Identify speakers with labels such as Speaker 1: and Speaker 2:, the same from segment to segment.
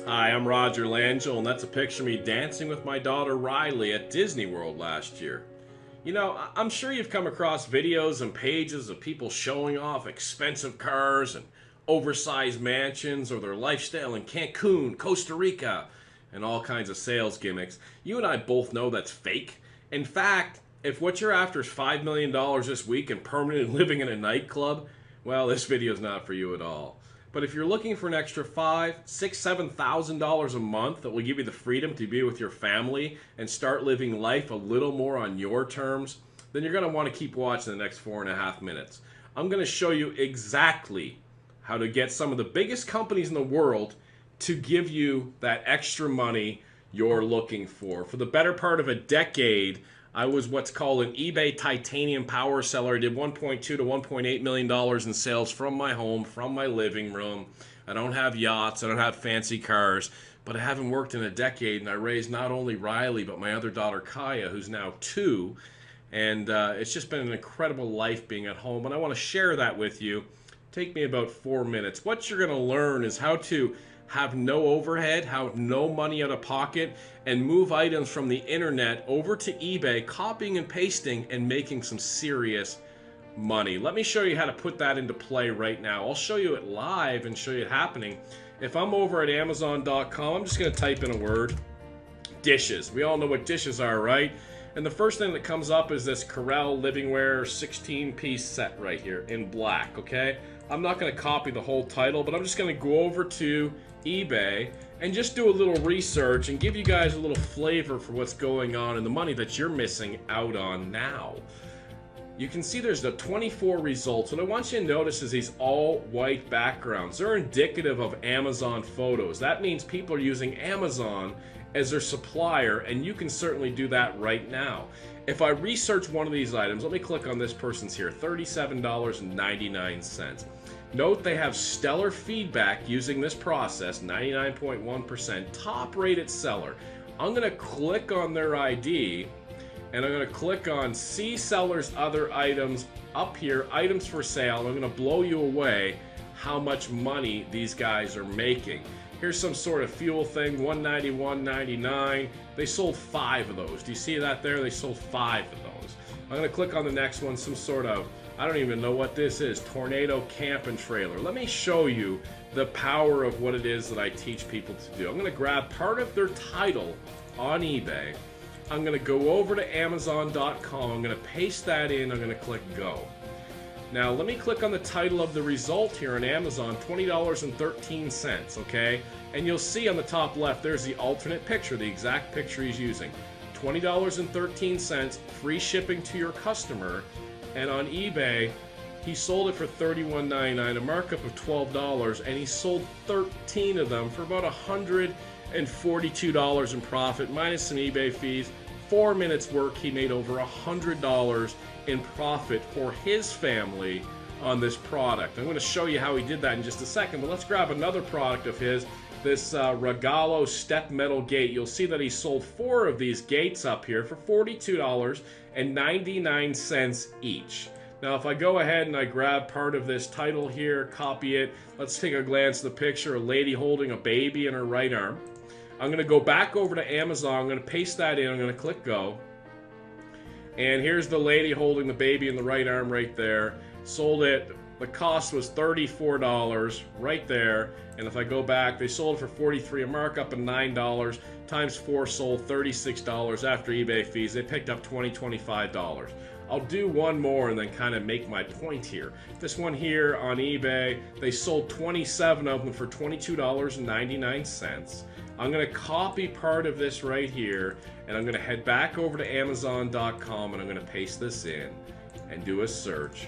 Speaker 1: Hi, I'm Roger Langille, and that's a picture of me dancing with my daughter Riley at Disney World last year. You know, I'm sure you've come across videos and pages of people showing off expensive cars and oversized mansions or their lifestyle in Cancun, Costa Rica, and all kinds of sales gimmicks. You and I both know that's fake. In fact, if what you're after is $5 million this week and permanently living in a nightclub, well, this video is not for you at all. But if you're looking for an extra $5,000, $6,000, $7,000 a month that will give you the freedom to be with your family and start living life a little more on your terms, then you're going to want to keep watching the next 4.5 minutes. I'm going to show you exactly how to get some of the biggest companies in the world to give you that extra money you're looking for. For the better part of a decade, I was what's called an eBay titanium power seller. I did $1.2 to $1.8 million in sales from my home, from my living room. I don't have yachts, I don't have fancy cars, but I haven't worked in a decade, and I raised not only Riley, but my other daughter Kaya, who's now 2. And it's just been an incredible life being at home, and I want to share that with you. Take me about 4 minutes. What you're going to learn is how to have no overhead, have no money out of pocket, and move items from the internet over to eBay, copying and pasting and making some serious money. Let me show you how to put that into play right now. I'll show you it live and show you it happening. If I'm over at Amazon.com, I'm just going to type in a word, dishes. We all know what dishes are, right? And the first thing that comes up is this Corel Livingware 16-piece set right here in black, okay? I'm not going to copy the whole title, but I'm just going to go over to eBay and just do a little research and give you guys a little flavor for what's going on and the money that you're missing out on now. You can see there's the 24 results. What I want you to notice is these all white backgrounds. They're indicative of Amazon photos. That means people are using Amazon as their supplier, and you can certainly do that right now. If I research one of these items, let me click on this person's here, $37.99. Note they have stellar feedback using this process, 99.1%, top rated seller. I'm going to click on their ID, and I'm going to click on see seller's other items up here, items for sale. I'm going to blow you away how much money these guys are making. Here's some sort of fuel thing, $191.99. They sold 5 of those. Do you see that there? They sold 5 of those. I'm going to click on the next one, some sort of, I don't even know what this is, tornado camp and trailer. Let me show you the power of what it is that I teach people to do. I'm going to grab part of their title on eBay. I'm going to go over to Amazon.com. I'm going to paste that in. I'm going to click go. Now let me click on the title of the result here on Amazon, $20.13, okay? And you'll see on the top left, there's the alternate picture, the exact picture he's using. $20.13, free shipping to your customer. And on eBay, he sold it for $31.99, a markup of $12, and he sold 13 of them for about $142 in profit, minus some eBay fees. 4 minutes work, he made over $100 in profit for his family on this product. I'm going to show you how he did that in just a second, but let's grab another product of his, this Regalo step metal gate. You'll see that he sold 4 of these gates up here for $42.99 each. Now if I go ahead and I grab part of this title here, copy it, let's take a glance at the picture, a lady holding a baby in her right arm. I'm going to go back over to Amazon, I'm going to paste that in, I'm going to click go. And here's the lady holding the baby in the right arm right there. Sold it, the cost was $34 right there. And if I go back, they sold it for $43, a markup of $9, times 4 sold $36 after eBay fees. They picked up $20, $25. I'll do one more and then kind of make my point here. This one here on eBay, they sold 27 of them for $22.99. I'm going to copy part of this right here, and I'm going to head back over to Amazon.com, and I'm going to paste this in and do a search.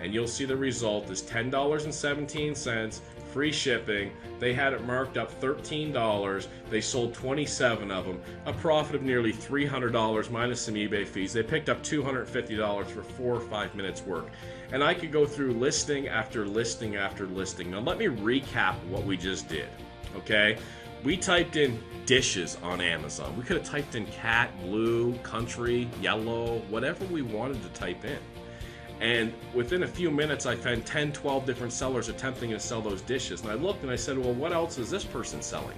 Speaker 1: And you'll see the result is $10.17, free shipping. They had it marked up $13. They sold 27 of them, a profit of nearly $300 minus some eBay fees. They picked up $250 for 4 or 5 minutes work. And I could go through listing after listing after listing. Now let me recap what we just did, okay? We typed in dishes on Amazon. We could have typed in cat, blue, country, yellow, whatever we wanted to type in. And within a few minutes, I found 10, 12 different sellers attempting to sell those dishes. And I looked and I said, well, what else is this person selling?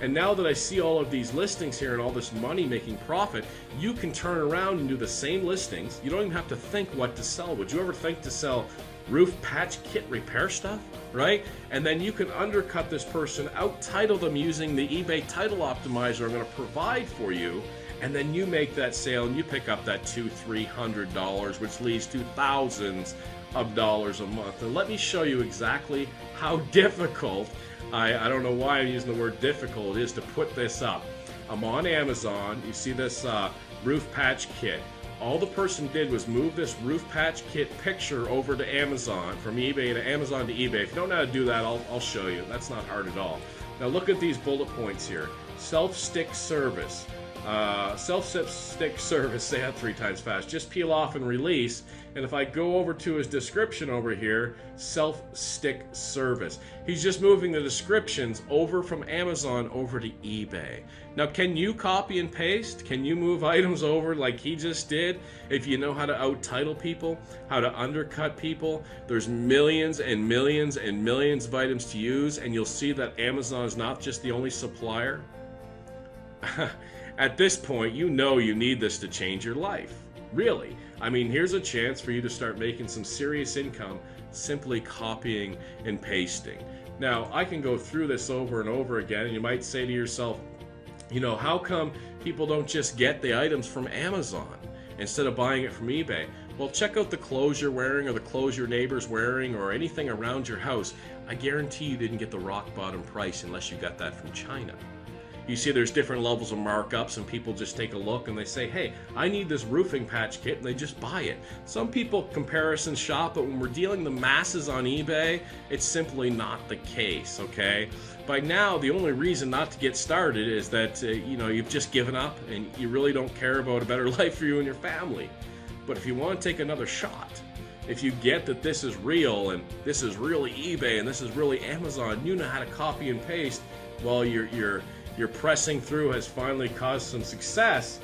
Speaker 1: And now that I see all of these listings here and all this money making profit, you can turn around and do the same listings. You don't even have to think what to sell. Would you ever think to sell roof patch kit repair stuff, right? And then you can undercut this person, out-title them using the eBay title optimizer I'm going to provide for you, and then you make that sale and you pick up that $200-300, which leads to thousands of dollars a month. And let me show you exactly how difficult, I don't know why I'm using the word difficult, it is to put this up. I'm on Amazon. You see this roof patch kit. All the person did was move this roof patch kit picture over to Amazon, from eBay to Amazon to eBay. If you don't know how to do that, I'll show you. That's not hard at all. Now look at these bullet points here. Self-stick service. Self-stick service, say that 3 times fast. Just peel off and release. And if I go over to his description over here, self-stick service. He's just moving the descriptions over from Amazon over to eBay. Now, can you copy and paste? Can you move items over like he just did? If you know how to out-title people, how to undercut people, there's millions and millions and millions of items to use, and you'll see that Amazon is not just the only supplier. At this point, you know you need this to change your life. Really. I mean, here's a chance for you to start making some serious income simply copying and pasting. Now, I can go through this over and over again, and you might say to yourself, you know, how come people don't just get the items from Amazon instead of buying it from eBay? Well, check out the clothes you're wearing or the clothes your neighbor's wearing or anything around your house. I guarantee you didn't get the rock bottom price unless you got that from China. You see there's different levels of markups, and people just take a look and they say, hey, I need this roofing patch kit, and they just buy it. Some people comparison shop, but when we're dealing the masses on eBay, it's simply not the case, okay? By now, the only reason not to get started is that, you know, you've just given up and you really don't care about a better life for you and your family. But if you want to take another shot, if you get that this is real and this is really eBay and this is really Amazon, you know how to copy and paste, well, your pressing through has finally caused some success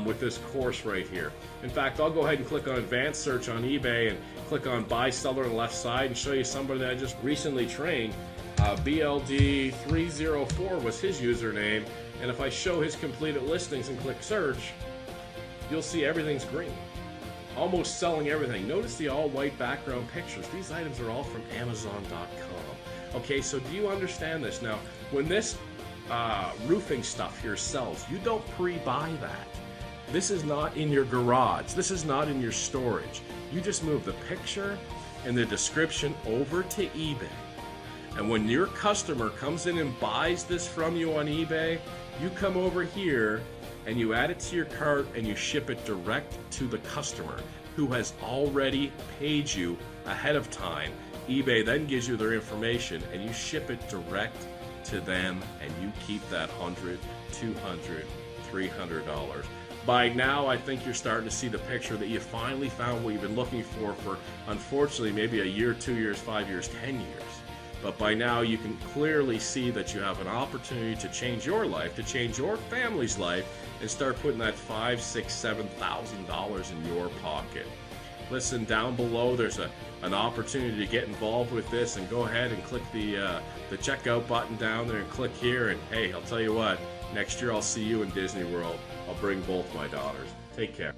Speaker 1: with this course right here. In fact, I'll go ahead and click on advanced search on eBay and click on buy seller on the left side and show you somebody that I just recently trained. BLD304 was his username, and if I show his completed listings and click search, you'll see everything's green. Almost selling everything. Notice the all white background pictures. These items are all from Amazon.com. Okay, so do you understand this? Now, when this roofing stuff here sells, you don't pre-buy that. This is not in your garage. This is not in your storage. You just move the picture and the description over to eBay. And when your customer comes in and buys this from you on eBay, you come over here and you add it to your cart and you ship it direct to the customer who has already paid you ahead of time. eBay then gives you their information and you ship it direct to them, and you keep that $100, $200, $300. By now, I think you're starting to see the picture that you finally found what you've been looking for unfortunately, maybe a year, 2 years, 5 years, 10 years. But by now, you can clearly see that you have an opportunity to change your life, to change your family's life, and start putting that $5,000, $6,000, $7,000 in your pocket. Listen, down below there's an opportunity to get involved with this, and go ahead and click the checkout button down there and click here, and hey, I'll tell you what, next year I'll see you in Disney World. I'll bring both my daughters. Take care.